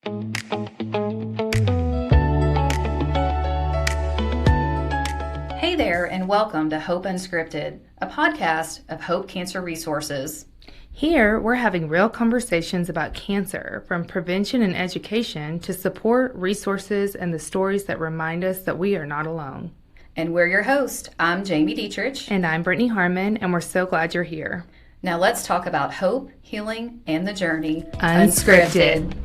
Hey there, and welcome to Hope Unscripted, a podcast of Hope Cancer Resources. Here, we're having real conversations about cancer, from prevention and education to support, resources, and the stories that remind us that we are not alone. And we're your host. I'm Jamie Dietrich. And I'm Brittany Harmon, and we're so glad you're here. Now let's talk about hope, healing, and the journey. Unscripted.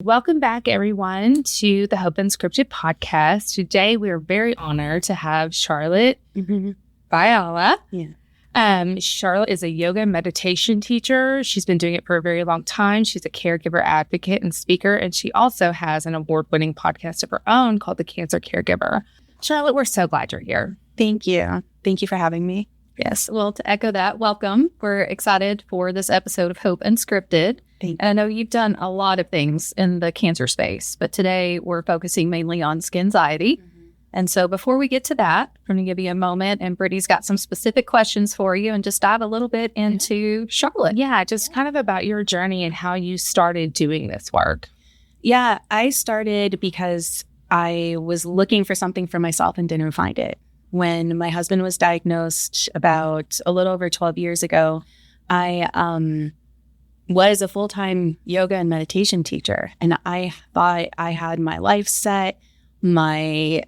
Welcome back, everyone, to the Hope Unscripted podcast. Today, we are very honored to have Charlotte Biala. Charlotte is a yoga and meditation teacher. She's been doing it for a very long time. She's a caregiver advocate and speaker, and she also has an award-winning podcast of her own called The Cancer Caregiver. Charlotte, we're so glad you're here. Thank you. Thank you for having me. Yes. Well, to echo that, welcome. We're excited for this episode of Hope Unscripted. And I know you've done a lot of things in the cancer space, but today we're focusing mainly on Scanxiety. And so before we get to that, I'm going to give you a moment, and Brittany's got some specific questions for you and just dive a little bit into Charlotte. Yeah, just kind of about your journey and how you started doing this work. Yeah, I started because I was looking for something for myself and didn't find it. When my husband was diagnosed about a little over 12 years ago, I was a full-time yoga and meditation teacher, and I thought I had my life set. The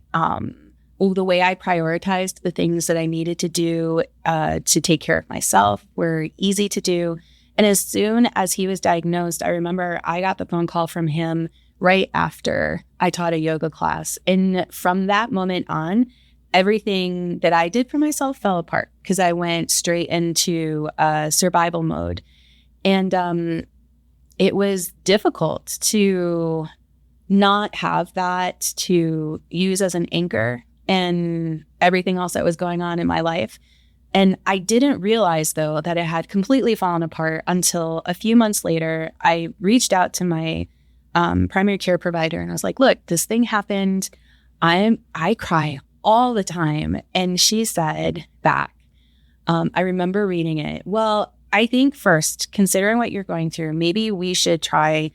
way I prioritized the things that I needed to do to take care of myself were easy to do. And as soon as he was diagnosed, I remember I got the phone call from him right after I taught a yoga class. And from that moment on, everything that I did for myself fell apart because I went straight into survival mode. And it was difficult to not have that to use as an anchor and everything else that was going on in my life. And I didn't realize, though, that it had completely fallen apart until a few months later. I reached out to my primary care provider and I was like, look, this thing happened. I cry all the time. And she said back, I remember reading it. Well, I think first, considering what you're going through, maybe we should try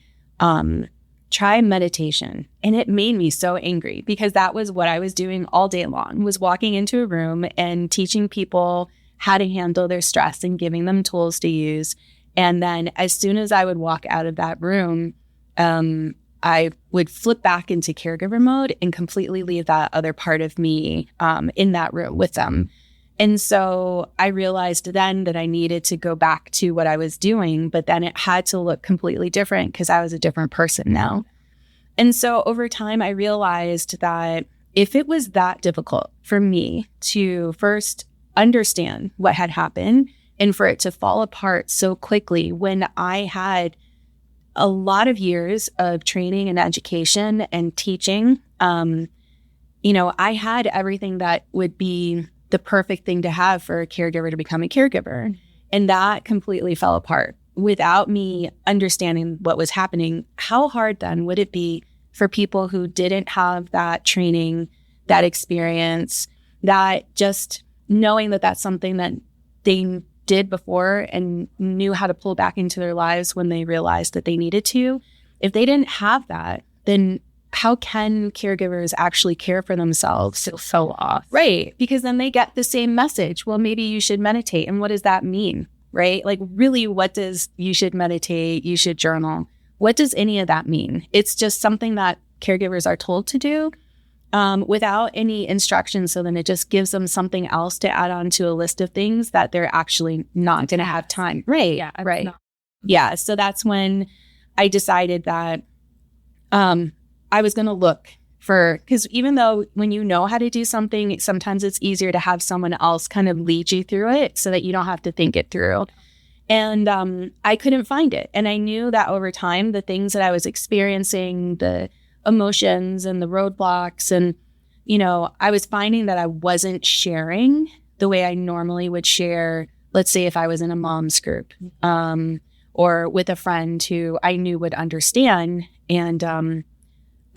meditation. And it made me so angry because that was what I was doing all day long, was walking into a room and teaching people how to handle their stress and giving them tools to use. And then as soon as I would walk out of that room, I would flip back into caregiver mode and completely leave that other part of me in that room with them. And so I realized then that I needed to go back to what I was doing, but then it had to look completely different because I was a different person now. And so over time, I realized that if it was that difficult for me to first understand what had happened and for it to fall apart so quickly when I had a lot of years of training and education and teaching, I had everything that would be the perfect thing to have for a caregiver to become a caregiver. And that completely fell apart. Without me understanding what was happening, how hard then would it be for people who didn't have that training, that experience, that just knowing that that's something that they did before and knew how to pull back into their lives when they realized that they needed to? If they didn't have that, then how can caregivers actually care for themselves? So off. Right. Because then they get the same message. Well, maybe you should meditate. And what does that mean? Right? Like, really, what does you should meditate, you should journal? What does any of that mean? It's just something that caregivers are told to do without any instruction. So then it just gives them something else to add on to a list of things that they're actually not going to have time. Right. Yeah. Right. Yeah. So that's when I decided that I was going to look for, because even though when you know how to do something, sometimes it's easier to have someone else kind of lead you through it so that you don't have to think it through. And I couldn't find it. And I knew that over time, the things that I was experiencing, the emotions and the roadblocks, and, I was finding that I wasn't sharing the way I normally would share, let's say if I was in a mom's group or with a friend who I knew would understand. And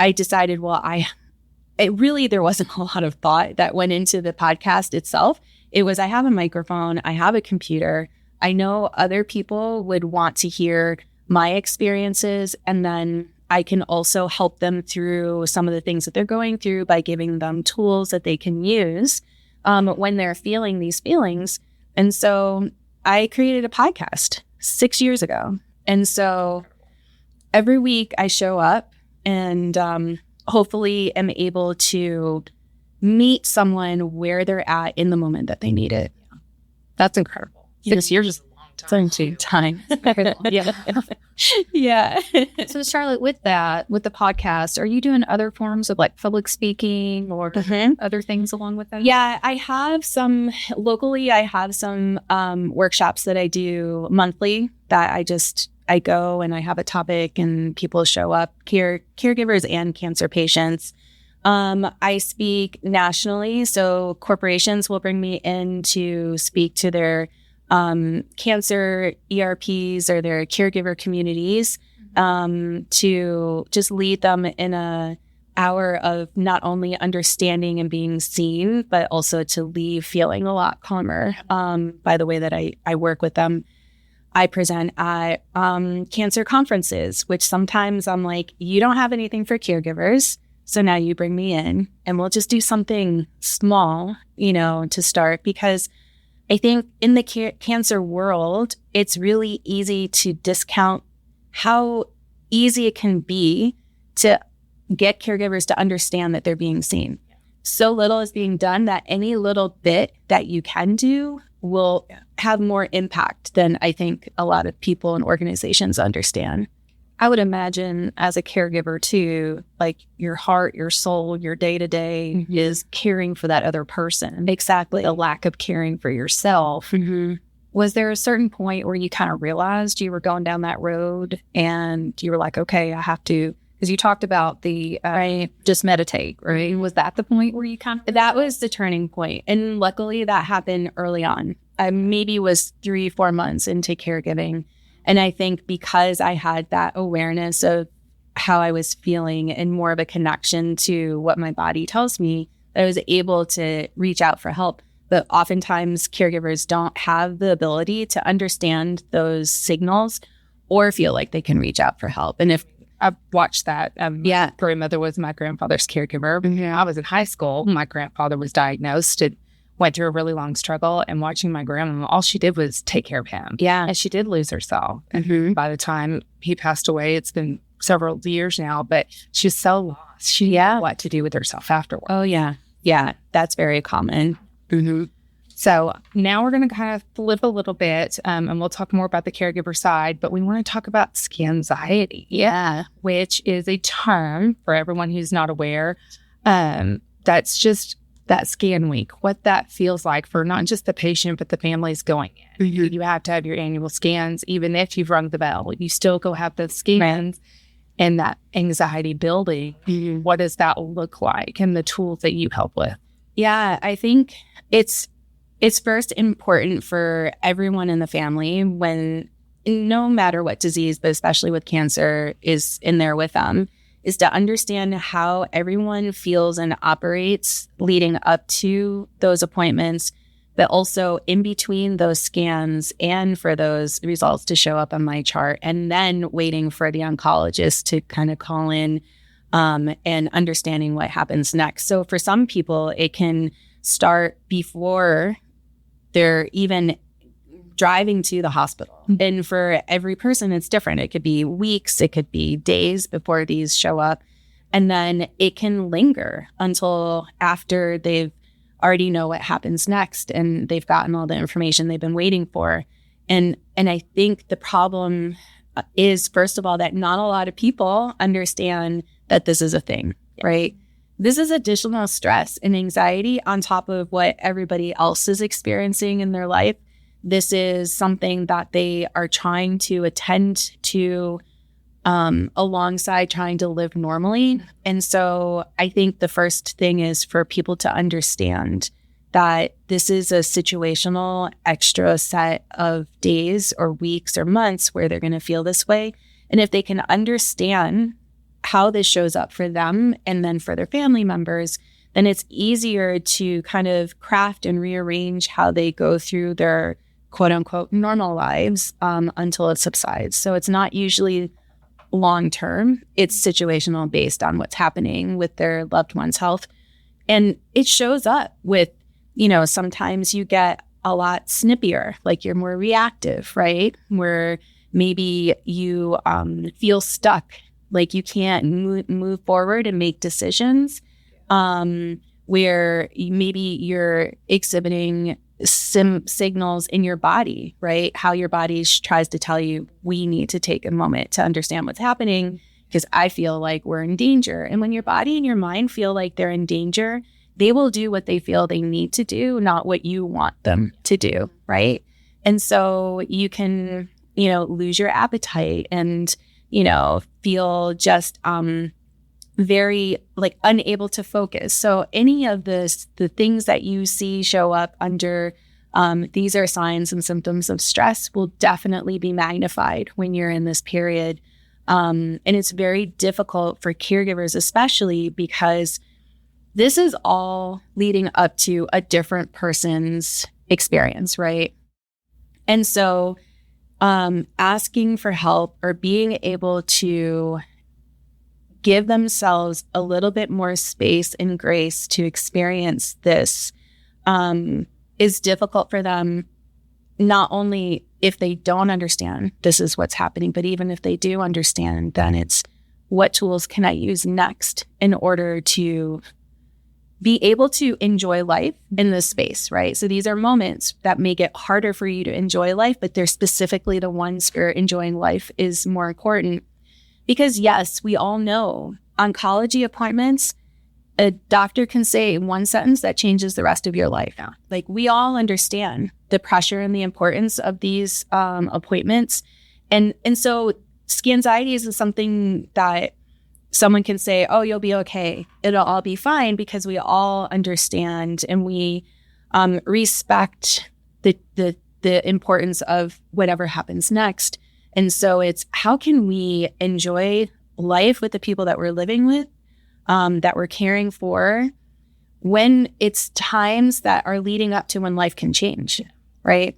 I decided, there wasn't a lot of thought that went into the podcast itself. It was, I have a microphone, I have a computer. I know other people would want to hear my experiences, and then I can also help them through some of the things that they're going through by giving them tools that they can use when they're feeling these feelings. And so I created a podcast 6 years ago. And so every week I show up and hopefully am able to meet someone where they're at in the moment that they need it. That's incredible. 6 years is a long time. Yeah. Yeah. So Charlotte, with the podcast, are you doing other forms of like public speaking or other things along with that? Yeah, I have some workshops that I do monthly that I go and I have a topic and people show up, caregivers and cancer patients. I speak nationally, so corporations will bring me in to speak to their cancer ERPs or their caregiver communities to just lead them in a hour of not only understanding and being seen, but also to leave feeling a lot calmer by the way that I work with them. I present at cancer conferences, which sometimes I'm like, you don't have anything for caregivers, so now you bring me in and we'll just do something small, to start, because I think in the cancer world, it's really easy to discount how easy it can be to get caregivers to understand that they're being seen. So little is being done that any little bit that you can do will have more impact than I think a lot of people and organizations understand. I would imagine as a caregiver too, like your heart, your soul, your day-to-day is caring for that other person. Exactly. The lack of caring for yourself. Was there a certain point where you kind of realized you were going down that road and you were like, okay, I have to, because you talked about the just meditate, right? Was that the point where you kind of... That was the turning point. And luckily that happened early on. I maybe was 3-4 months into caregiving. And I think because I had that awareness of how I was feeling and more of a connection to what my body tells me, I was able to reach out for help. But oftentimes caregivers don't have the ability to understand those signals or feel like they can reach out for help. And if I've watched that. My grandmother was my grandfather's caregiver. I was in high school. My grandfather was diagnosed and went through a really long struggle. And watching my grandma, all she did was take care of him. Yeah. And she did lose herself. And by the time he passed away, it's been several years now, but she's so lost. She didn't know what to do with herself afterwards. Oh, yeah. Yeah, that's very common. So now we're going to kind of flip a little bit and we'll talk more about the caregiver side, but we want to talk about Scanxiety. Yeah. Which is a term for everyone who's not aware. That's just that scan week, what that feels like for not just the patient, but the families going in. You have to have your annual scans. Even if you've rung the bell, you still go have those scans and that anxiety building. What does that look like and the tools that you help with? Yeah, I think it's first important for everyone in the family when, no matter what disease, but especially with cancer is in there with them, is to understand how everyone feels and operates leading up to those appointments, but also in between those scans and for those results to show up on my chart, and then waiting for the oncologist to kind of call in and understanding what happens next. So for some people, it can start before they're even driving to the hospital. And for every person, it's different. It could be weeks, it could be days before these show up. And then it can linger until after they've already know what happens next and they've gotten all the information they've been waiting for. And I think the problem is, first of all, that not a lot of people understand that this is a thing, right? This is additional stress and anxiety on top of what everybody else is experiencing in their life. This is something that they are trying to attend to alongside trying to live normally. And so I think the first thing is for people to understand that this is a situational extra set of days or weeks or months where they're going to feel this way. And if they can understand how this shows up for them and then for their family members, then it's easier to kind of craft and rearrange how they go through their quote unquote normal lives until it subsides. So it's not usually long term. It's situational based on what's happening with their loved one's health. And it shows up with, sometimes you get a lot snappier, like you're more reactive, right? Where maybe you feel stuck, like you can't move forward and make decisions, where maybe you're exhibiting some signals in your body, right? How your body tries to tell you, we need to take a moment to understand what's happening because I feel like we're in danger. And when your body and your mind feel like they're in danger, they will do what they feel they need to do, not what you want them to do, right? And so you can, lose your appetite and, feel just very like unable to focus. So any of the things that you see show up under these are signs and symptoms of stress will definitely be magnified when you're in this period. And it's very difficult for caregivers, especially because this is all leading up to a different person's experience, right? And so asking for help or being able to give themselves a little bit more space and grace to experience this is difficult for them, not only if they don't understand this is what's happening, but even if they do understand, then it's what tools can I use next in order to be able to enjoy life in this space, right? So these are moments that make it harder for you to enjoy life, but they're specifically the ones where enjoying life is more important. Because yes, we all know oncology appointments, a doctor can say one sentence that changes the rest of your life. Yeah. Like we all understand the pressure and the importance of these appointments. And so Scanxiety is something that someone can say, oh, you'll be okay. It'll all be fine because we all understand and we respect the importance of whatever happens next. And so it's how can we enjoy life with the people that we're living with, that we're caring for, when it's times that are leading up to when life can change, right?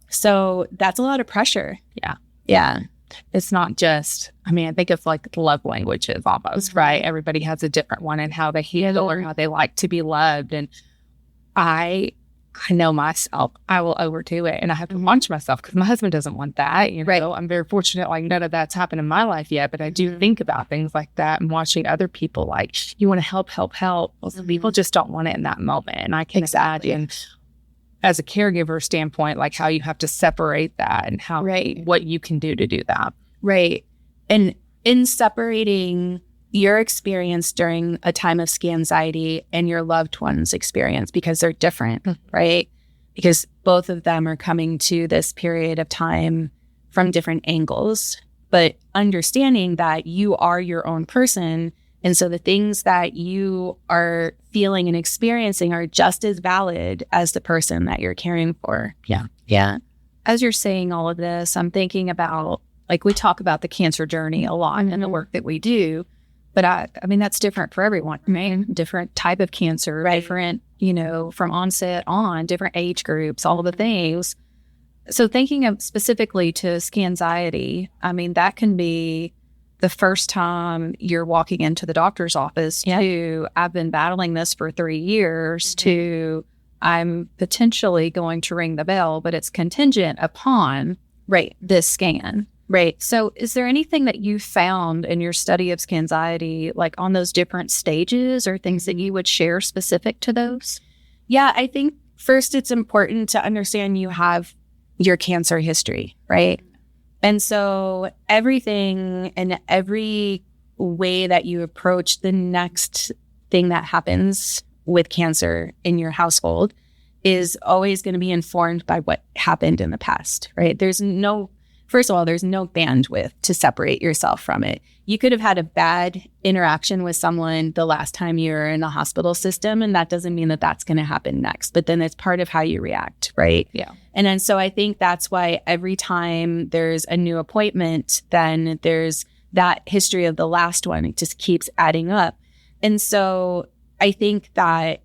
So that's a lot of pressure. Yeah. Yeah. It's not just, I think it's like love languages almost, right? Everybody has a different one in how they handle or how they like to be loved. And I know myself, I will overdo it and I have to watch myself because my husband doesn't want that. Right. I'm very fortunate, like none of that's happened in my life yet, but I do think about things like that and watching other people like, you want to help. Well, some people just don't want it in that moment. And I can imagine as a caregiver standpoint, like how you have to separate that and how, what you can do to do that. Right. And in separating your experience during a time of Scanxiety and your loved one's experience, because they're different, right? Because both of them are coming to this period of time from different angles, but understanding that you are your own person. And so the things that you are feeling and experiencing are just as valid as the person that you're caring for. Yeah. Yeah. As you're saying all of this, I'm thinking about, like, we talk about the cancer journey a lot in the work that we do, but I mean, that's different for everyone, right? Different type of cancer, different, from onset on, different age groups, all the things. So thinking of specifically to Scanxiety, that can be the first time you're walking into the doctor's office to, I've been battling this for 3 years, to I'm potentially going to ring the bell, but it's contingent upon this scan. Right. So is there anything that you found in your study of Scanxiety, like on those different stages or things that you would share specific to those? Yeah, I think first it's important to understand you have your cancer history, right? And so everything and every way that you approach the next thing that happens with cancer in your household is always going to be informed by what happened in the past, right? First of all, there's no bandwidth to separate yourself from it. You could have had a bad interaction with someone the last time you were in the hospital system, and that doesn't mean that that's going to happen next. But then it's part of how you react, right? Yeah. And then so I think that's why every time there's a new appointment, then there's that history of the last one. It just keeps adding up. And so I think that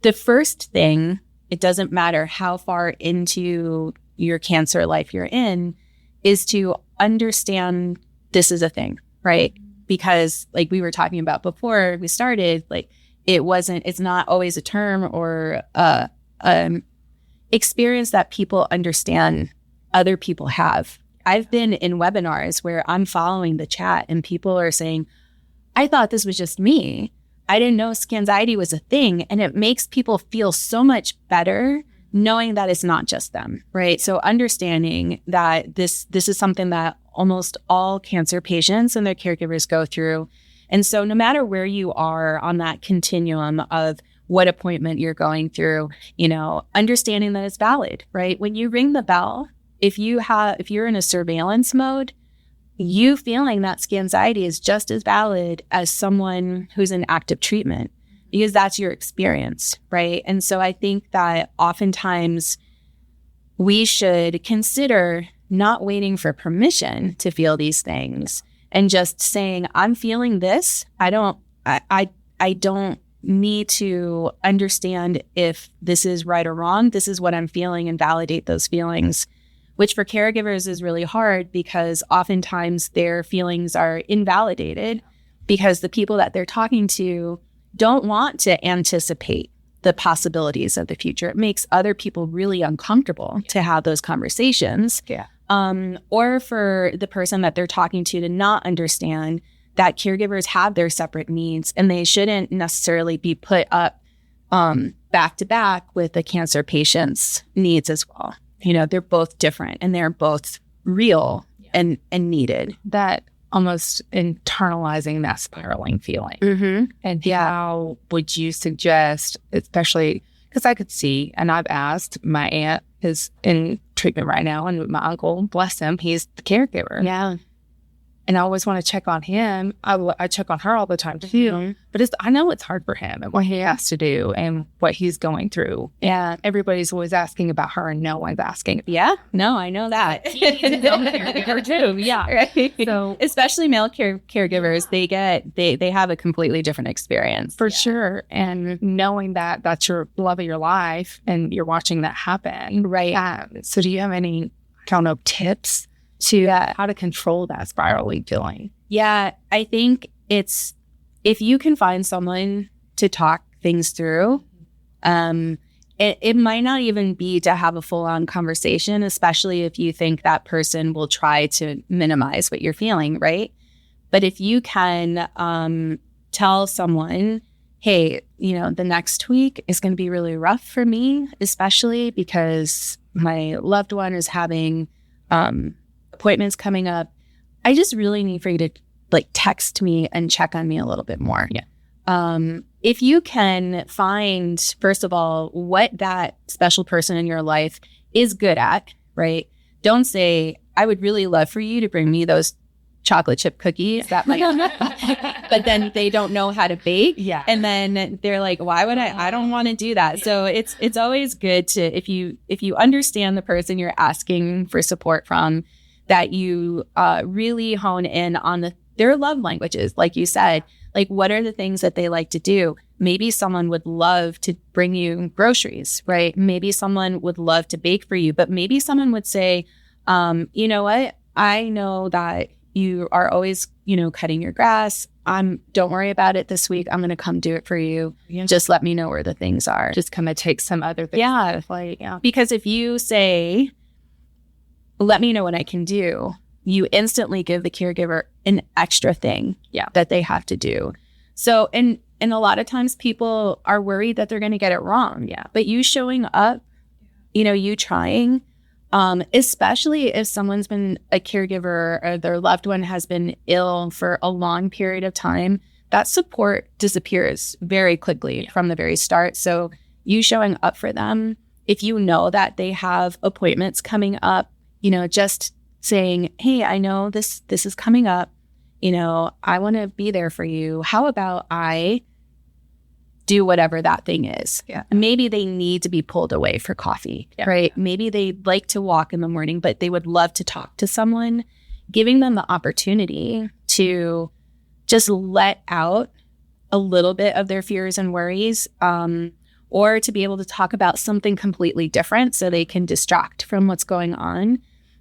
the first thing it doesn't matter how far into your cancer life you're in, is to understand this is a thing, right? Because like we were talking about before we started, like it's not always a term or experience that people understand other people have. I've been in webinars where I'm following the chat and people are saying, I thought this was just me. I didn't know Scanxiety was a thing. And it makes people feel so much better knowing that it's not just them, right? So understanding that this is something that almost all cancer patients and their caregivers go through. And so no matter where you are on that continuum of what appointment you're going through, understanding that it's valid, right? When you ring the bell, if you're in a surveillance mode, you feeling that Scanxiety is just as valid as someone who's in active treatment, because that's your experience, right? And so I think that oftentimes we should consider not waiting for permission to feel these things and just saying, I'm feeling this. I don't need to understand if this is right or wrong. This is what I'm feeling, and validate those feelings, which for caregivers is really hard because oftentimes their feelings are invalidated because the people that they're talking to don't want to anticipate the possibilities of the future. It makes other people really uncomfortable to have those conversations. Yeah. Or for the person that they're talking to not understand that caregivers have their separate needs and they shouldn't necessarily be put up back to back with the cancer patient's needs as well. They're both different and they're both real and needed. That almost internalizing that spiraling feeling. Mm-hmm. And how would you suggest, especially because I could see, and I've asked, my aunt is in treatment right now, and my uncle, bless him, he's the caregiver. Yeah. And I always want to check on him. I check on her all the time too. Mm-hmm. But I know it's hard for him and what he has to do and what he's going through. Yeah. Everybody's always asking about her and no one's asking. Yeah. No, I know that. Her too. Yeah. Right. So especially male caregivers, they have a completely different experience. For sure. And knowing that that's your love of your life and you're watching that happen. Right. So do you have any, tips to how to control that spiraling feeling? Yeah, I think it's, if you can find someone to talk things through, it might not even be to have a full-on conversation, especially if you think that person will try to minimize what you're feeling, right? But if you can tell someone, hey, the next week is going to be really rough for me, especially because my loved one is having appointments coming up. I just really need for you to text me and check on me a little bit more. Yeah. If you can find, first of all, what that special person in your life is good at, right? Don't say, I would really love for you to bring me those chocolate chip cookies that might, but then they don't know how to bake. Yeah. And then they're like, why would I don't want to do that. So it's always good to, if you understand the person you're asking for support from, that you really hone in on their love languages. Like you said, what are the things that they like to do? Maybe someone would love to bring you groceries, right? Maybe someone would love to bake for you, but maybe someone would say, you know what? I know that you are always, cutting your grass. Don't worry about it this week. I'm going to come do it for you. Yeah. Just let me know where the things are. Just come and take some other things. Yeah. Because if you say, let me know what I can do, you instantly give the caregiver an extra thing that they have to do. So, and a lot of times people are worried that they're going to get it wrong. Yeah. But you showing up, you trying, especially if someone's been a caregiver or their loved one has been ill for a long period of time, that support disappears very quickly from the very start. So you showing up for them, if you know that they have appointments coming up, just saying, hey, I know this is coming up, I want to be there for you. How about I do whatever that thing is? Yeah. Maybe they need to be pulled away for coffee, right? Maybe they'd like to walk in the morning, but they would love to talk to someone. Giving them the opportunity to just let out a little bit of their fears and worries, or to be able to talk about something completely different so they can distract from what's going on.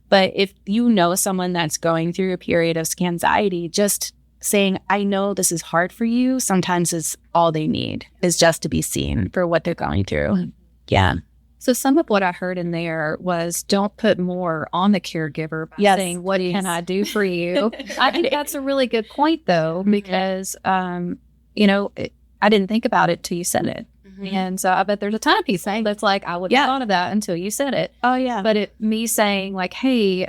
But if you know someone that's going through a period of Scanxiety, just saying, I know this is hard for you, sometimes is all they need, is just to be seen for what they're going through. Yeah. So some of what I heard in there was don't put more on the caregiver by saying, what can I do for you? I think that's a really good point, though, because, you know, I didn't think about it till you said it. And so I bet there's a ton of people that's like, I wouldn't have thought of that until you said it. Oh, yeah. But me saying like, hey,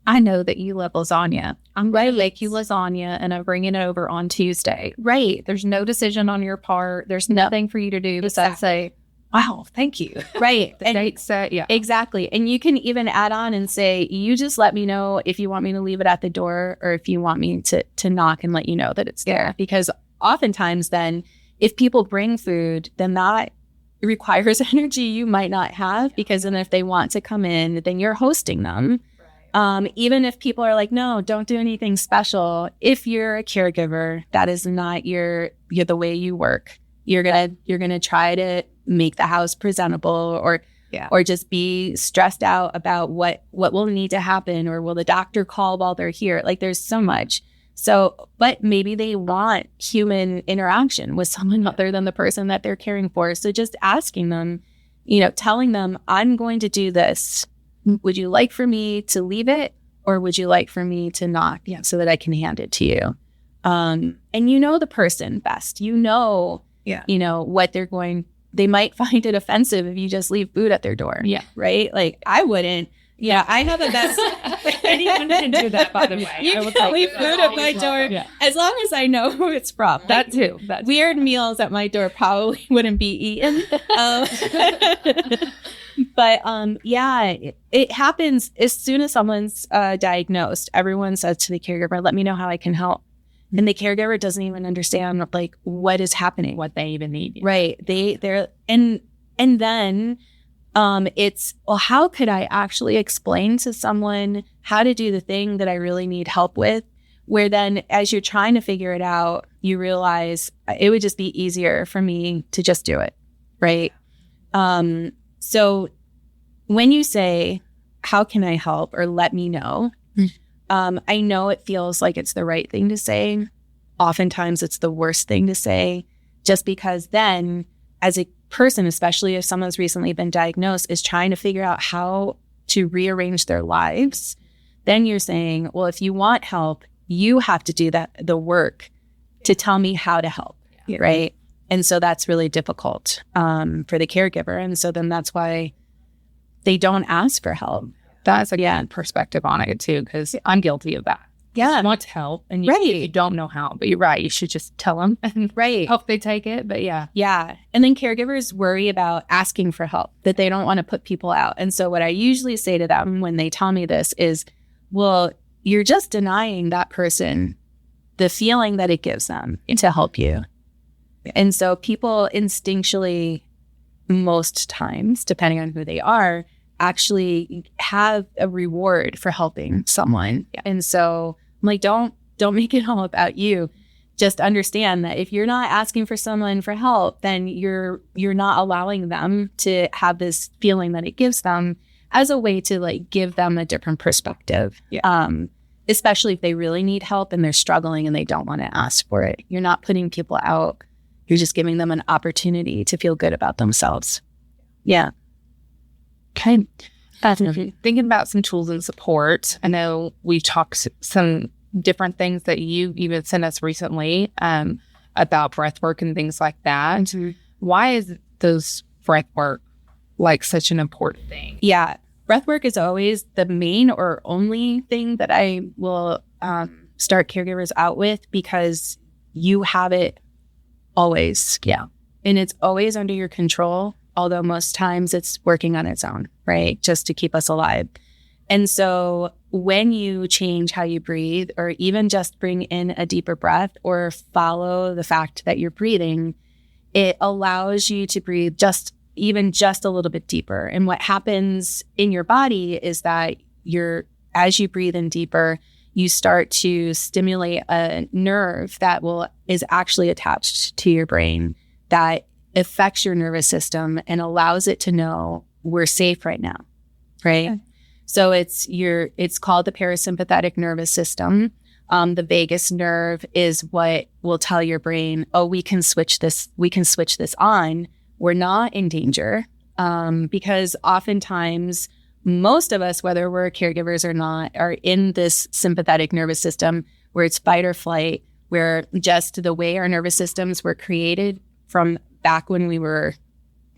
I know that you love lasagna. I'm going to make you lasagna and I'm bringing it over on Tuesday. Right. There's no decision on your part. There's nothing for you to do besides say, wow, thank you. Right. The date set. Yeah. Exactly. And you can even add on and say, you just let me know if you want me to leave it at the door or if you want me to knock and let you know that it's there. Because oftentimes then if people bring food, then that requires energy you might not have, because then if they want to come in, then you're hosting them. Even if people are like, no, don't do anything special. If you're a caregiver, that is not you're the way you work. You're gonna try to make the house presentable or just be stressed out about what will need to happen, or will the doctor call while they're here? Like there's so much. So, but maybe they want human interaction with someone other than the person that they're caring for. So just asking them, telling them, I'm going to do this. Would you like for me to leave it, or would you like for me to knock so that I can hand it to you? And the person best, what they might find it offensive if you just leave food at their door. Yeah. Right. Like I wouldn't. Yeah, I have a best. Anyone can do that, by the way. You can leave food at my door as long as I know who it's from. That too. Weird meals at my door probably wouldn't be eaten. But it happens as soon as someone's diagnosed. Everyone says to the caregiver, "Let me know how I can help." And the caregiver doesn't even understand like what is happening, what they even need. Right? They're and then. It's, well, how could I actually explain to someone how to do the thing that I really need help with? Where then as you're trying to figure it out, you realize it would just be easier for me to just do it. Right. So when you say, how can I help, or let me know, I know it feels like it's the right thing to say. Oftentimes it's the worst thing to say, just because then as a person, especially if someone's recently been diagnosed, is trying to figure out how to rearrange their lives, then you're saying, well, if you want help, you have to do the work to tell me how to help, right? And so that's really difficult for the caregiver. And so then that's why they don't ask for help. That's a good perspective on it too, because I'm guilty of that. Yeah. You want to help, and you don't know how, but you're right. You should just tell them and hope they take it. But yeah. And then caregivers worry about asking for help, that they don't want to put people out. And so what I usually say to them when they tell me this is, well, you're just denying that person the feeling that it gives them to help you. And so people instinctually, most times, depending on who they are, actually have a reward for helping someone. And so I'm like, don't make it all about you. Just understand that if you're not asking for someone for help, then you're not allowing them to have this feeling that it gives them as a way to like give them a different perspective. Especially if they really need help and they're struggling and they don't want to ask for it. You're not putting people out. You're just giving them an opportunity to feel good about themselves. Yeah. Okay. Thinking about some tools and support. I know we've talked some different things that you even sent us recently about breath work and things like that. Mm-hmm. Why is those breath work like such an important thing? Yeah. Breath work is always the main or only thing that I will start caregivers out with, because you have it always. Yeah. And it's always under your control. Although most times it's working on its own, right? Just to keep us alive. And so when you change how you breathe, or even just bring in a deeper breath, or follow the fact that you're breathing, it allows you to breathe just a little bit deeper. And what happens in your body is that as you breathe in deeper, you start to stimulate a nerve that is actually attached to your brain that affects your nervous system and allows it to know we're safe right now, right? Okay. So it's called the parasympathetic nervous system. The vagus nerve is what will tell your brain, oh, we can switch this on. We're not in danger. Because oftentimes most of us, whether we're caregivers or not, are in this sympathetic nervous system where it's fight or flight, where just the way our nervous systems were created from back when we were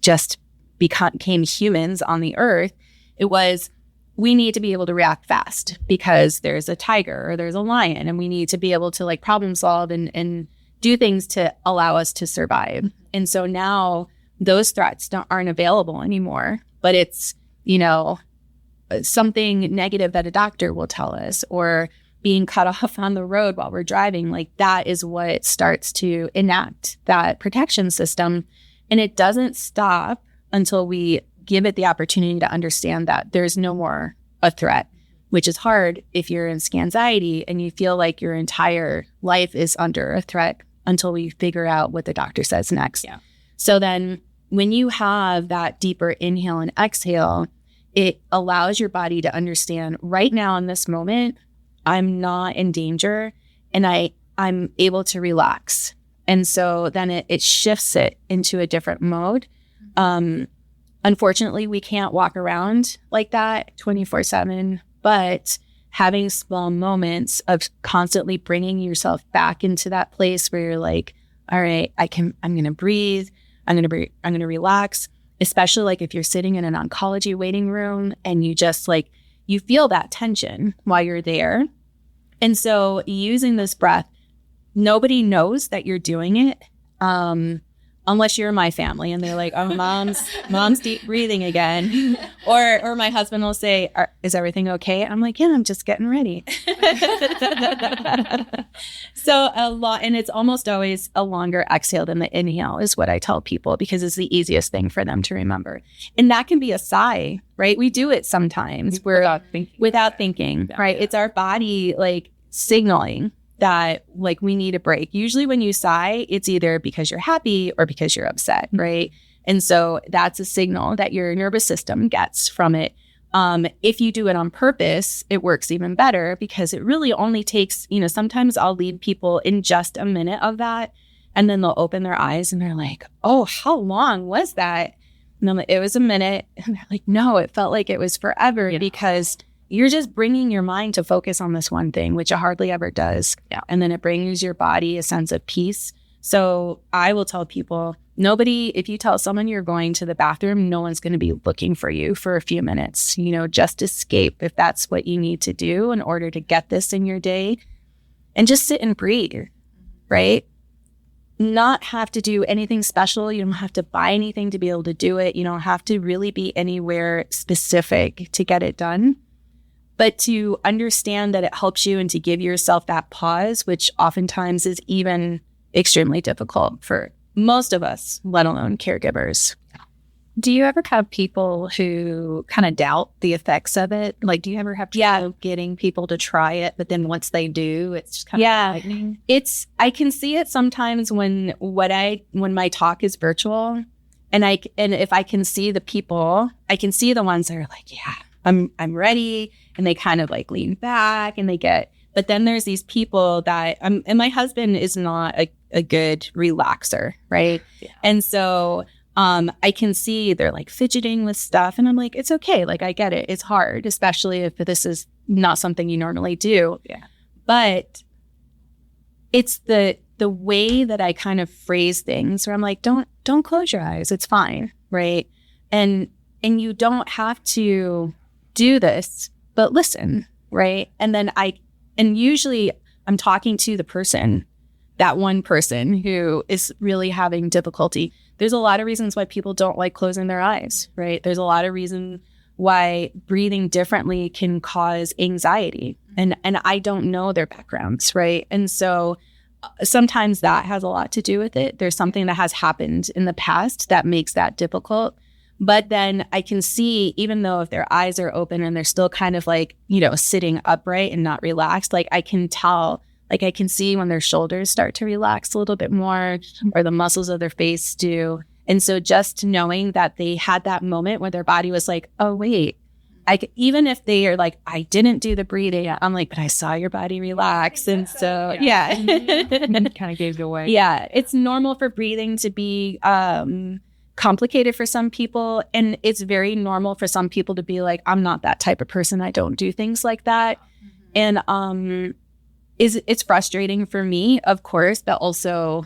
just became humans on the earth, it was, we need to be able to react fast because there's a tiger or there's a lion, and we need to be able to like problem solve and do things to allow us to survive. And so now those threats aren't available anymore, but it's, something negative that a doctor will tell us, or being cut off on the road while we're driving. Like that is what starts to enact that protection system. And it doesn't stop until we give it the opportunity to understand that there's no more a threat, which is hard if you're in Scanxiety and you feel like your entire life is under a threat until we figure out what the doctor says next. Yeah. So then when you have that deeper inhale and exhale, it allows your body to understand right now in this moment, I'm not in danger, and I'm able to relax. And so then it shifts it into a different mode. Unfortunately, we can't walk around like that 24/7, but having small moments of constantly bringing yourself back into that place where you're like, all right, I'm going to breathe. I'm going to relax, especially like if you're sitting in an oncology waiting room and you just like, you feel that tension while you're there. And so using this breath, nobody knows that you're doing it. Unless you're my family and they're like, oh, mom's deep breathing again. Or my husband will say, is everything okay? I'm like, yeah, I'm just getting ready. So and it's almost always a longer exhale than the inhale is what I tell people, because it's the easiest thing for them to remember. And that can be a sigh, right? We do it sometimes without thinking, right? It's our body like signaling that like we need a break. Usually when you sigh, it's either because you're happy or because you're upset, right? And so that's a signal that your nervous system gets from it. If you do it on purpose, it works even better, because it really only takes, sometimes I'll lead people in just a minute of that, and then they'll open their eyes and they're like, oh, how long was that? And I'm like, it was a minute. And they're like, no, it felt like it was forever, because you're just bringing your mind to focus on this one thing, which it hardly ever does. Yeah. And then it brings your body a sense of peace. So I will tell people, if you tell someone you're going to the bathroom, no one's going to be looking for you for a few minutes. Just escape if that's what you need to do in order to get this in your day. And just sit and breathe, right? Not have to do anything special. You don't have to buy anything to be able to do it. You don't have to really be anywhere specific to get it done. But to understand that it helps you and to give yourself that pause, which oftentimes is even extremely difficult for most of us, let alone caregivers. Do you ever have people who kind of doubt the effects of it? Like, do you ever have trouble getting people to try it, but then once they do, it's just kind of frightening? I can see it sometimes when my talk is virtual, and if I can see the people, I can see the ones that are like, yeah, I'm ready, and they kind of like lean back and but then there's these people that and my husband is not a good relaxer, right? Yeah. And so I can see they're like fidgeting with stuff, and I'm like, it's okay. Like, I get it. It's hard, especially if this is not something you normally do. Yeah. But it's the way that I kind of phrase things where I'm like, don't close your eyes. It's fine. Right. And you don't have to do this, but listen. Right. And then usually I'm talking to the person, that one person who is really having difficulty. There's a lot of reasons why people don't like closing their eyes, right? There's a lot of reasons why breathing differently can cause anxiety. And I don't know their backgrounds, right? And so sometimes that has a lot to do with it. There's something that has happened in the past that makes that difficult. But then I can see, even though if their eyes are open and they're still kind of like, sitting upright and not relaxed, like I can tell, like I can see when their shoulders start to relax a little bit more, or the muscles of their face do. And so just knowing that they had that moment where their body was like, oh, wait, even if they are like, I didn't do the breathing, I'm like, but I saw your body relax. And so, yeah. Kind of gave it away. Yeah. It's normal for breathing to be complicated for some people. And it's very normal for some people to be like, I'm not that type of person. I don't do things like that. And it's frustrating for me, of course, but also,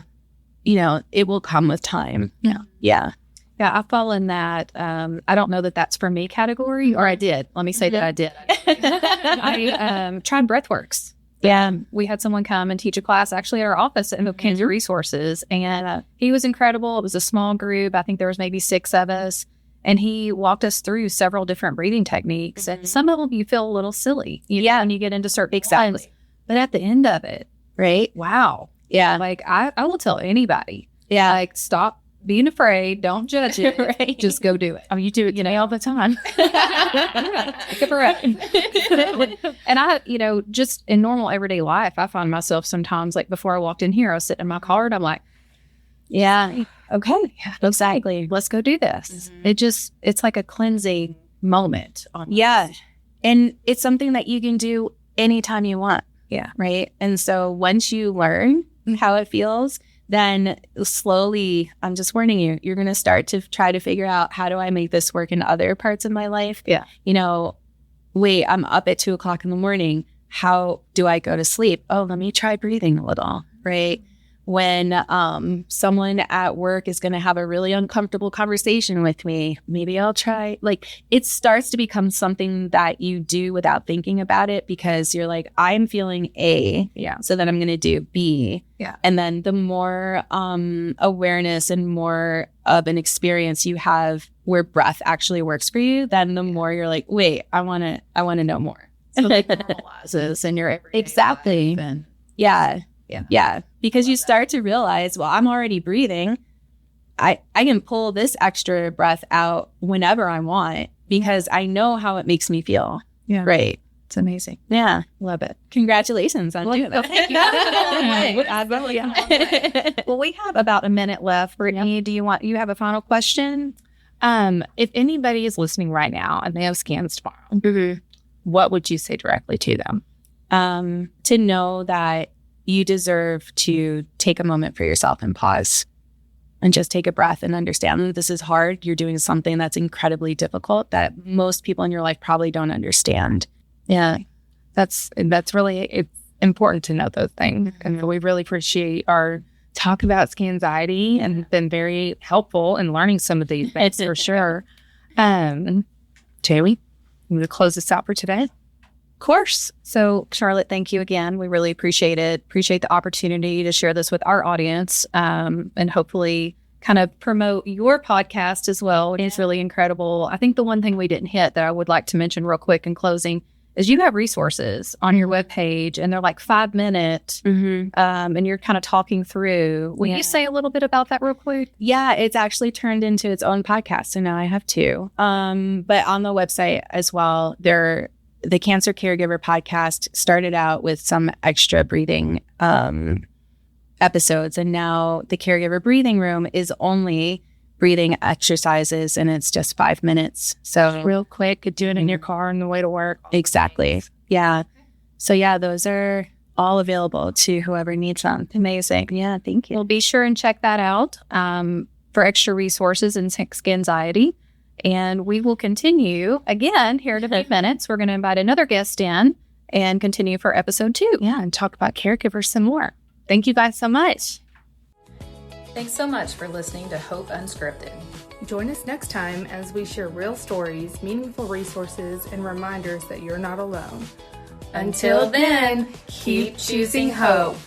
it will come with time. Yeah. Yeah. Yeah, I fall in that. I don't know that that's for me category, or I did. Let me say that I did. I tried breathworks. Yeah. We had someone come and teach a class actually at our office at Hope Cancer Resources, and he was incredible. It was a small group. I think there was maybe 6 of us, and he walked us through several different breathing techniques. And some of them you feel a little silly, when you get into certain ones. But at the end of it, right? Wow. Yeah. Like I will tell anybody. Yeah. Like, stop being afraid. Don't judge it. Right. Just go do it. I mean, you do it all the time. Take a breath. And I, just in normal everyday life, I find myself sometimes, like before I walked in here, I was sitting in my car and I'm like, yeah, okay, exactly. Let's go do this. It's like a cleansing moment. Yeah. And it's something that you can do anytime you want. Yeah. Right. And so once you learn how it feels, then slowly, I'm just warning you, you're going to start to try to figure out, how do I make this work in other parts of my life? Yeah. Wait, I'm up at 2:00 in the morning. How do I go to sleep? Oh, let me try breathing a little, right? When someone at work is going to have a really uncomfortable conversation with me, maybe I'll try. Like, it starts to become something that you do without thinking about it, because you're like, I'm feeling A, so then I'm going to do B. Yeah. And then the more awareness and more of an experience you have where breath actually works for you, then the more you're like, wait, I want to know more. So it normalizes in your everyday Exactly. life. And Yeah. Because you start to realize, well, I'm already breathing. I can pull this extra breath out whenever I want, because I know how it makes me feel. Yeah. Right. It's amazing. Yeah. Love it. Congratulations on doing that. Thank you. Well, we have about a minute left. Brittany, do you have a final question? If anybody is listening right now and they have scans tomorrow, what would you say directly to them? To know that you deserve to take a moment for yourself and pause and just take a breath and understand that this is hard. You're doing something that's incredibly difficult that most people in your life probably don't understand. Yeah, that's really, it's important to know those things. And we really appreciate our talk about Scanxiety and been very helpful in learning some of these things for sure. Jamie, you want to close this out for today? Of course. So, Charlotte, thank you again. We really appreciate it. Appreciate the opportunity to share this with our audience, and hopefully kind of promote your podcast as well. It's really incredible. I think the one thing we didn't hit that I would like to mention real quick in closing is you have resources on your webpage, and they're like 5 minutes, and you're kind of talking through. Will you say a little bit about that real quick? Yeah, it's actually turned into its own podcast. So now I have 2. But on the website as well, the Cancer Caregiver podcast started out with some extra breathing episodes. And now the Caregiver Breathing Room is only breathing exercises, and it's just 5 minutes. So real quick, could do it in your car on the way to work. Exactly. Yeah. So those are all available to whoever needs them. Amazing. Yeah. Thank you. Well, be sure and check that out for extra resources in Scanxiety. And we will continue again here in a few minutes. We're going to invite another guest in and continue for episode 2. Yeah, and talk about caregivers some more. Thank you guys so much. Thanks so much for listening to Hope Unscripted. Join us next time as we share real stories, meaningful resources, and reminders that you're not alone. Until then, keep choosing hope.